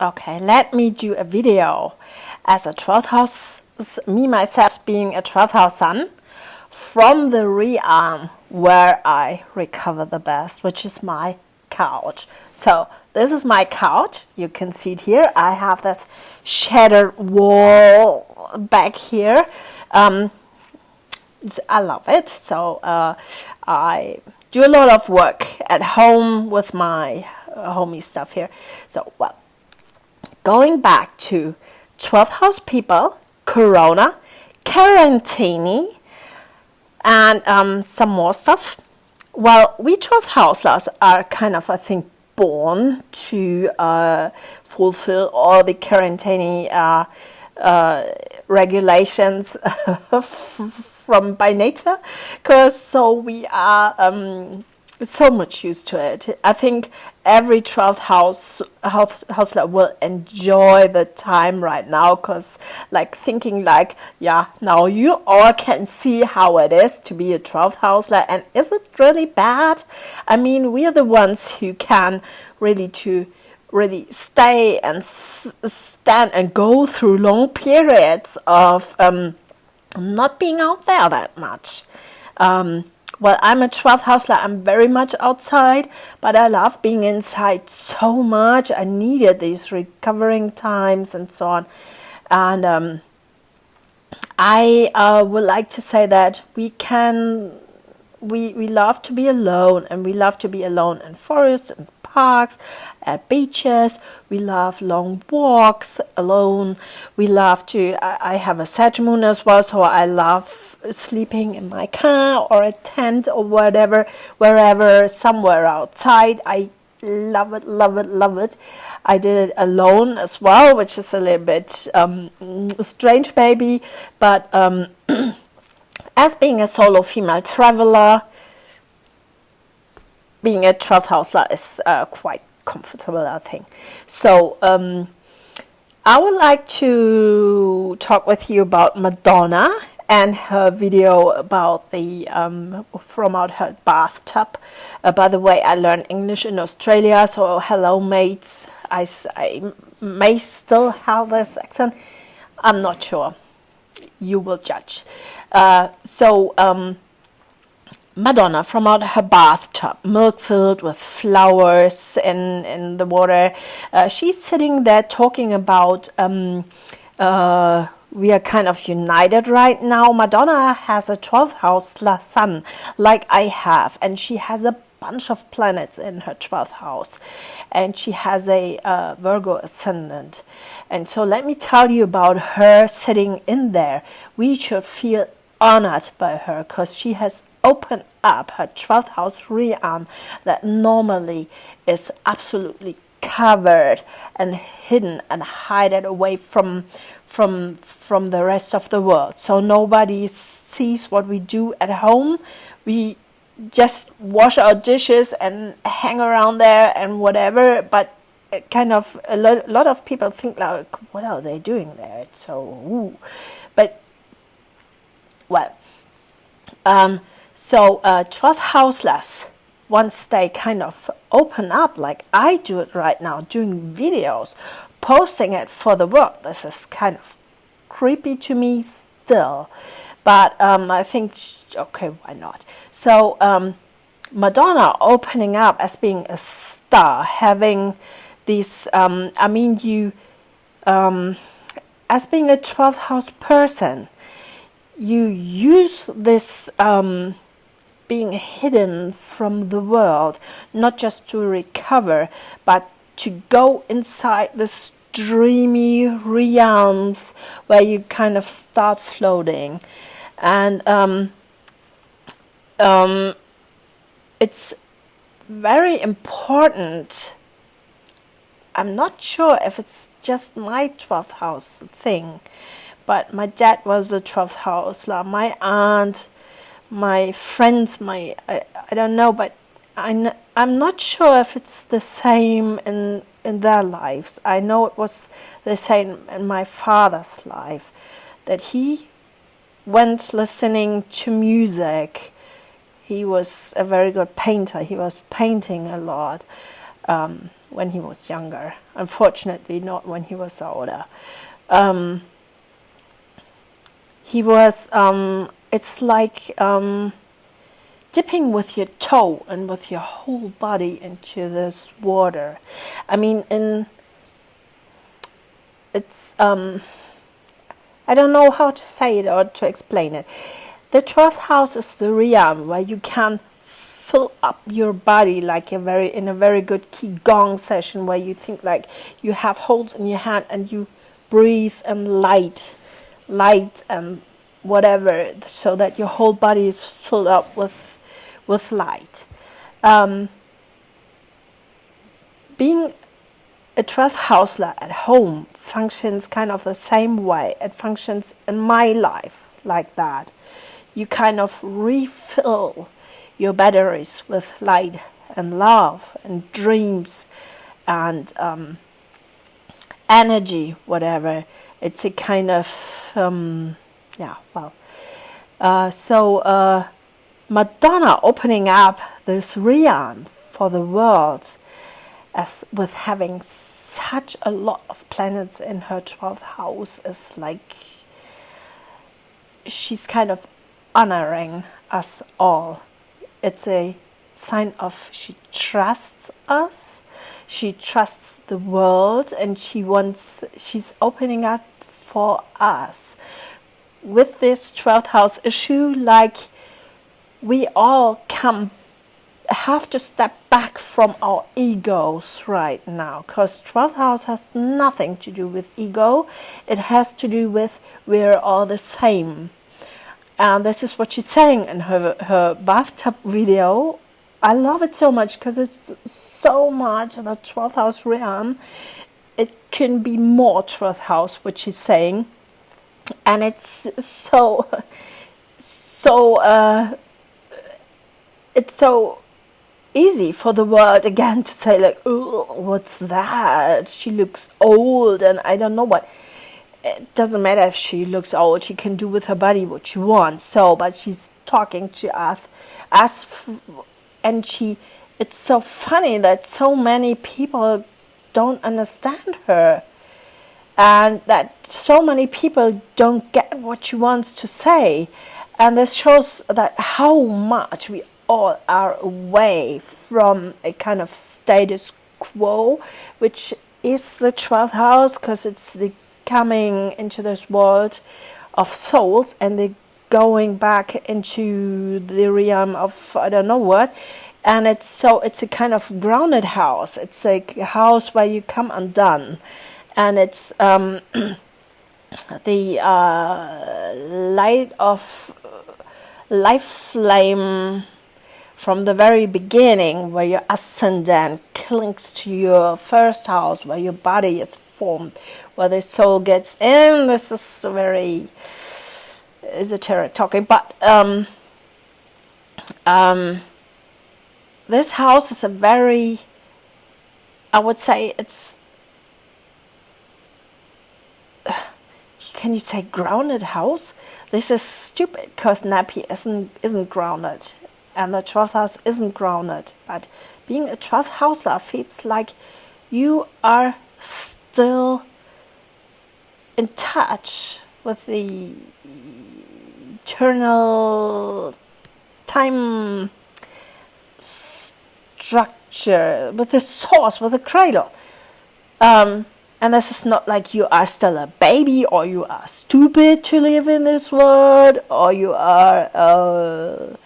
Okay, let me do a video as a 12th house, me myself being a 12th house sun, from the realm where I recover the best, which is my couch. So this is my couch. You can see it here. I have this shattered wall back here. I love it. So I do a lot of work at home with my homey stuff here. So, well, going back to 12th house people, Corona, quarantine, and some more stuff. Well, we 12th houselers are kind of, I think, born to fulfill all the quarantine regulations from by nature, because so we are so much used to it. I think every 12th houseler will enjoy the time right now, because like thinking like, yeah, now you all can see how it is to be a 12th houseler, and is it really bad? I mean, we are the ones who can really stay and stand and go through long periods of not being out there that much. Well, I'm a 12th houseler. I'm very much outside, but I love being inside so much. I needed these recovering times and so on. And I would like to say that we love to be alone, and we love to be alone in forests and parks, at beaches. We love long walks alone. We love to, I have a Sag moon as well, so I love sleeping in my car or a tent or whatever, wherever, somewhere outside. I love it, love it, love it. I did it alone as well, which is a little bit strange maybe, but as being a solo female traveler, being a 12th houseler is quite comfortable, I think. So I would like to talk with you about Madonna and her video about the from out her bathtub. By the way, I learned English in Australia, so hello mates. I may still have this accent. I'm not sure. You will judge. Madonna from out her bathtub, milk filled with flowers in the water. She's sitting there talking about we are kind of united right now. Madonna has a 12th house sun like I have, and she has a bunch of planets in her 12th house, and she has a Virgo ascendant. And so let me tell you about her sitting in there. We should feel honored by her, because she has opened up her 12th house realm that normally is absolutely covered and hidden and hidden away from the rest of the world. So nobody sees what we do at home. We just wash our dishes and hang around there and whatever, but kind of a lot of people think like, what are they doing there? It's so ooh. But well, 12th houseless, once they kind of open up like I do it right now, doing videos, posting it for the world, this is kind of creepy to me still, but I think, okay, why not? So Madonna opening up as being a star, having these, as being a 12th house person, you use this being hidden from the world, not just to recover, but to go inside this dreamy realms where you kind of start floating. And it's very important. I'm not sure if it's just my 12th house thing, but my dad was a 12th houseler, my aunt, my friends, I don't know, but I'm not sure if it's the same in their lives. I know it was the same in my father's life, that he went listening to music. He was a very good painter. He was painting a lot. when he was younger. Unfortunately, not when he was older. He was, it's like dipping with your toe and with your whole body into this water. I mean, it's, I don't know how to say it or to explain it. The 12th house is the realm where you can fill up your body like in a very good qigong session, where you think like you have holes in your hand and you breathe and light and whatever, so that your whole body is filled up with light. Being a 12th houseler at home functions kind of the same way. It functions in my life like that. You kind of refill your batteries with light and love and dreams and energy, whatever. It's a kind of, so Madonna opening up this realm for the world, as with having such a lot of planets in her 12th house, is like she's kind of honoring us all. It's a sign of she trusts us, she trusts the world, and she's opening up for us. With this 12th house issue, like, we all have to step back from our egos right now, because 12th house has nothing to do with ego. It has to do with we're all the same. And this is what she's saying in her bathtub video. I love it so much because it's so much the 12th house realm. It can be more 12th house, what she's saying. And it's so it's so easy for the world again to say like, oh, what's that? She looks old and I don't know what. It doesn't matter if she looks old. She can do with her body what she wants. So, but she's talking to us, and it's so funny that so many people don't understand her, and that so many people don't get what she wants to say. And this shows that how much we all are away from a kind of status quo, which is the 12th house, because it's the coming into this world of souls, and they're going back into the realm of I don't know what. And it's a kind of grounded house. It's a house where you come undone, and it's the life flame from the very beginning, where your ascendant clings to your first house, where your body is formed, where the soul gets in. This is very esoteric talking, but this house is a very, I would say it's, can you say grounded house? This is stupid, because Nappy isn't grounded, and the 12th house isn't grounded. But being a 12th houseler feels like you are still in touch with the eternal time structure, with the source, with the cradle. And this is not like you are still a baby, or you are stupid to live in this world, or you are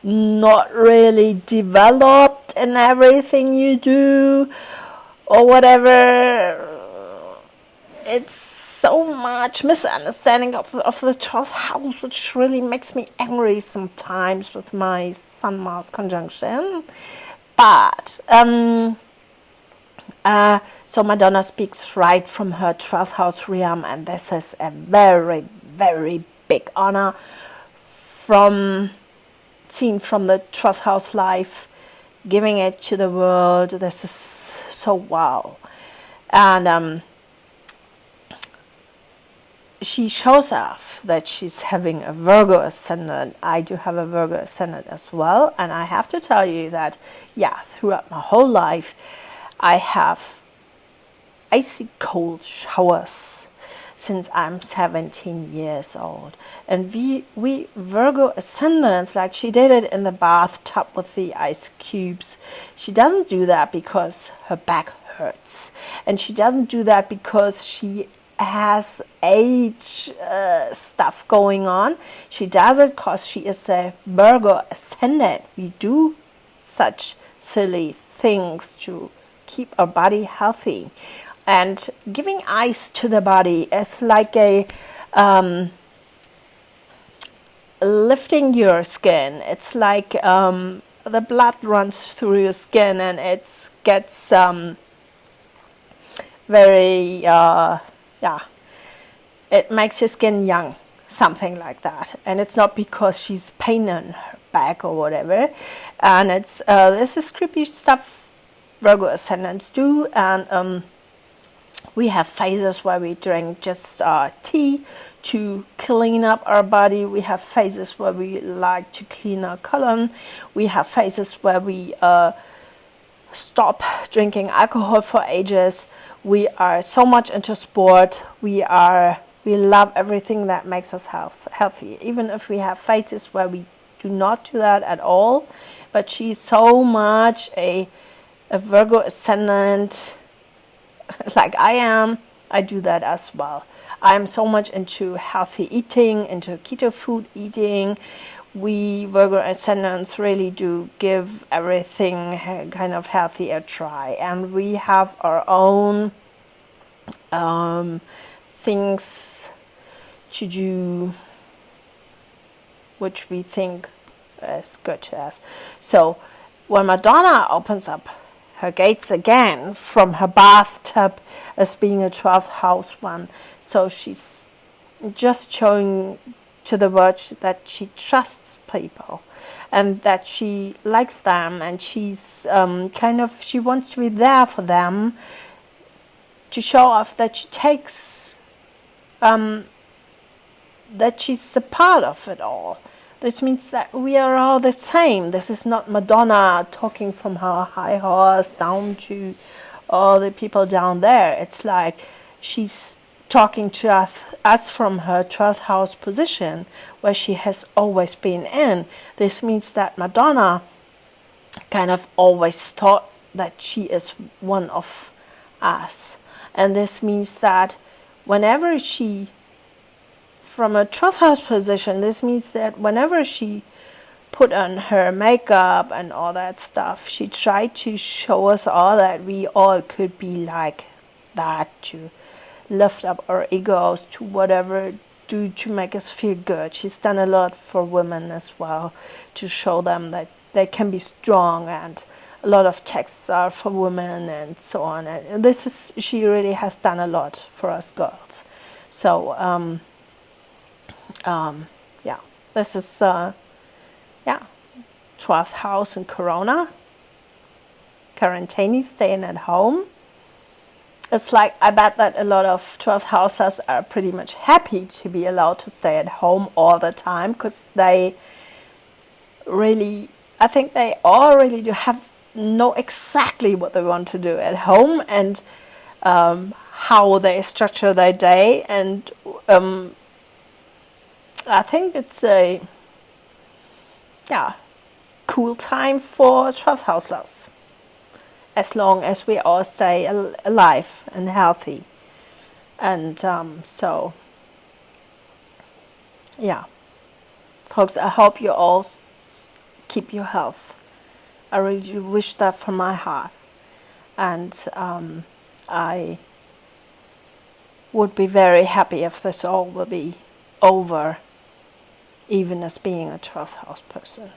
not really developed in everything you do, or whatever. It's so much misunderstanding of the 12th house, which really makes me angry sometimes with my Sun-Mars conjunction. But so Madonna speaks right from her 12th house realm, and this is a very, very big honor seen from the 12th house life, giving it to the world. This is so wow. And she shows off that she's having a Virgo ascendant. I do have a Virgo ascendant as well, and I have to tell you that, yeah, throughout my whole life, I have icy cold showers since I'm 17 years old. And we Virgo ascendants, like she did it in the bathtub with the ice cubes. She doesn't do that because her back hurts. And she doesn't do that because she has age stuff going on. She does it because she is a Virgo ascendant. We do such silly things to keep our body healthy. And giving ice to the body is like a lifting your skin. It's like the blood runs through your skin, and it gets very it makes your skin young, something like that. And it's not because she's pain in her back or whatever. And it's this is creepy stuff Virgo ascendants do. And we have phases where we drink just tea to clean up our body. We have phases where we like to clean our colon. We have phases where we stop drinking alcohol for ages. We are so much into sport. We love everything that makes us healthy. Even if we have phases where we do not do that at all. But she's so much a Virgo ascendant, like I am. I do that as well. I'm so much into healthy eating, into keto food eating. We Virgo ascendants really do give everything kind of healthy a try. And we have our own things to do which we think is good to us. So when Madonna opens up her gates again from her bathtub as being a 12th house one, so she's just showing to the world that she trusts people and that she likes them, and she's she wants to be there for them, to show off that she takes that she's a part of it all. Which means that we are all the same. This is not Madonna talking from her high horse down to all the people down there. It's like she's talking to us from her 12th house position, where she has always been in. This means that Madonna kind of always thought that she is one of us. And this means that whenever she, from a 12th house position, this means that whenever she put on her makeup and all that stuff, she tried to show us all that we all could be like that, to lift up our egos, to whatever, do to make us feel good. She's done a lot for women as well, to show them that they can be strong, and a lot of texts are for women and so on. And she really has done a lot for us girls. So this is 12th house in Corona, quarantine, staying at home. It's like, I bet that a lot of 12th housers are pretty much happy to be allowed to stay at home all the time, because they really, I think they all really do know exactly what they want to do at home, and how they structure their day. And I think it's a cool time for 12th houseless, as long as we all stay alive and healthy. And folks, I hope you all keep your health. I really wish that from my heart. And I would be very happy if this all will be over, even as being a 12th house person.